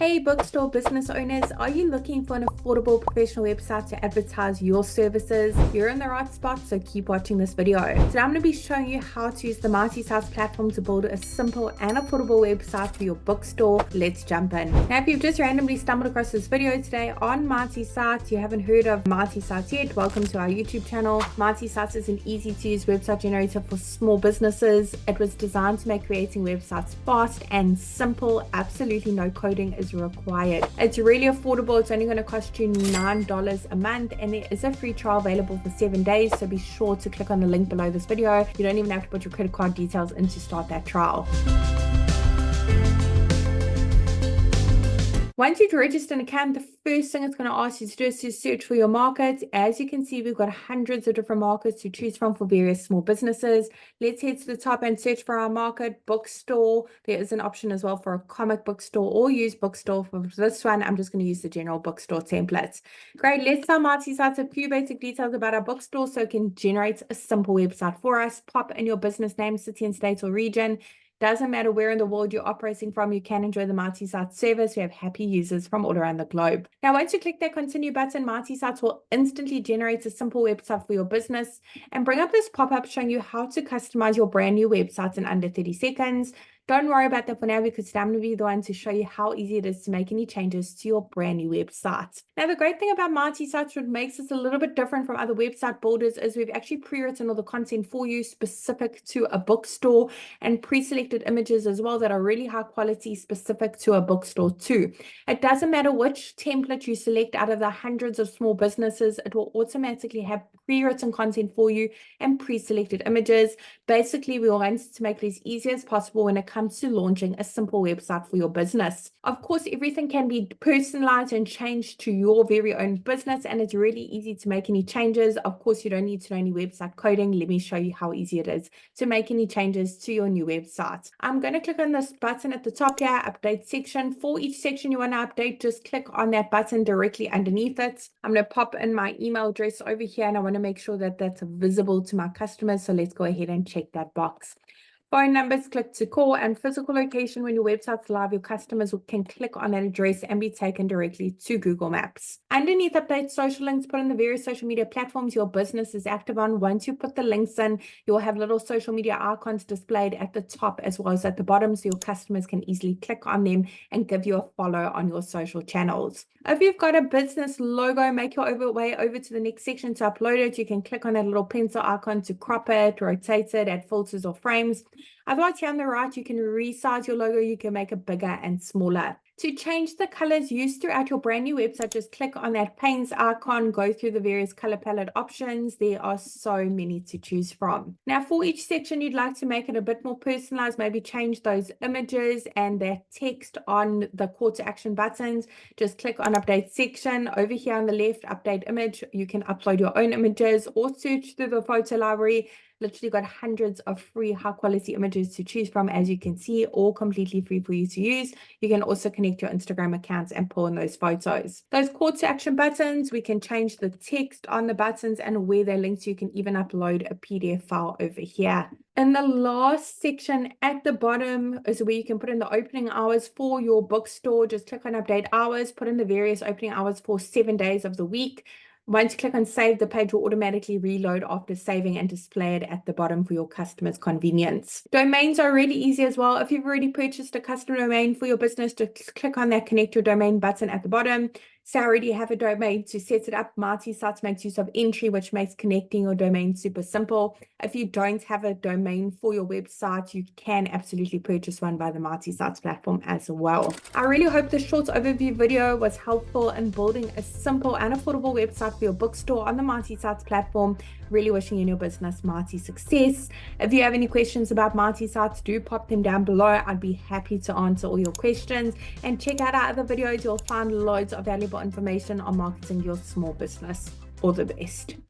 Hey bookstore business owners, are you looking for an affordable professional website to advertise your services? You're in the right spot, so keep watching this video. Today I'm going to be showing you how to use the Mighty Sites platform to build a simple and affordable website for your bookstore. Let's jump in. Now if you've just randomly stumbled across this video today on Mighty Sites, you haven't heard of Mighty Sites yet, welcome to our YouTube channel. Mighty Sites is an easy to use website generator for small businesses. It was designed to make creating websites fast and simple. Absolutely no coding is required. It's really affordable. It's only going to cost you $9 a month, and there is a free trial available for 7 days, so be sure to click on the link below this video. You don't even have to put your credit card details in to start that trial. Once you've registered an account, the first thing it's going to ask you to do is to search for your market. As you can see, we've got hundreds of different markets to choose from for various small businesses. Let's head to the top and search for our market, bookstore. There is an option as well for a comic book store or use bookstore. For this one, I'm just going to use the general bookstore templates. Great, let's tell Mighty Sites a few basic details about our bookstore so it can generate a simple website for us. Pop in your business name, city and state or region. Doesn't matter where in the world you're operating from, you can enjoy the Mighty Sites service. We have happy users from all around the globe. Now, once you click that continue button, Mighty Sites will instantly generate a simple website for your business and bring up this pop-up showing you how to customize your brand new website in under 30 seconds. Don't worry about that for now, because I'm going to be the one to show you how easy it is to make any changes to your brand new website. Now, the great thing about Mighty Sites, what makes us a little bit different from other website builders, is we've actually pre-written all the content for you specific to a bookstore, and pre-selected images as well that are really high quality, specific to a bookstore too. It doesn't matter which template you select out of the hundreds of small businesses, it will automatically have pre-written content for you and pre-selected images. Basically, we want to make it as easy as possible when it comes to launching a simple website for your business. Of course, everything can be personalized and changed to your very own business, and it's really easy to make any changes. Of course, you don't need to know any website coding. Let me show you how easy it is to make any changes to your new website. I'm going to click on this button at the top here, update section. For each section you want to update, just click on that button directly underneath it. I'm going to pop in my email address over here, and I want to make sure that that's visible to my customers. So let's go ahead and check that box. Phone numbers, click to call, and physical location. When your website's live, your customers can click on that address and be taken directly to Google Maps. Underneath update social links, put in the various social media platforms your business is active on. Once you put the links in, you'll have little social media icons displayed at the top as well as at the bottom, so your customers can easily click on them and give you a follow on your social channels. If you've got a business logo, make your way over to the next section to upload it. You can click on that little pencil icon to crop it, rotate it, add filters or frames. Otherwise, here on the right, you can resize your logo. You can make it bigger and smaller. To change the colors used throughout your brand new website, just click on that paints icon, go through the various color palette options. There are so many to choose from. Now, for each section, you'd like to make it a bit more personalized, maybe change those images and that text on the call to action buttons. Just click on update section. Over here on the left, update image. You can upload your own images or search through the photo library. Literally got hundreds of free high quality images to choose from, as you can see, all completely free for you to use. You can also connect your Instagram accounts and pull in those photos. Those call to action buttons, we can change the text on the buttons and where they're linked to. You can even upload a PDF file over here. In the last section at the bottom is where you can put in the opening hours for your bookstore. Just click on update hours, put in the various opening hours for 7 days of the week. Once you click on save, the page will automatically reload after saving and display it at the bottom for your customers' convenience. Domains are really easy as well. If you've already purchased a custom domain for your business, just click on that connect your domain button at the bottom. So I already have a domain to set it up. Mighty Sites makes use of entry, which makes connecting your domain super simple. If you don't have a domain for your website, you can absolutely purchase one by the Mighty Sites platform as well. I really hope this short overview video was helpful in building a simple and affordable website for your bookstore on the Mighty Sites platform. Really wishing you and your business mighty success. If you have any questions about Mighty Sites, do pop them down below. I'd be happy to answer all your questions. And check out our other videos. You'll find loads of valuable information on marketing your small business. All the best.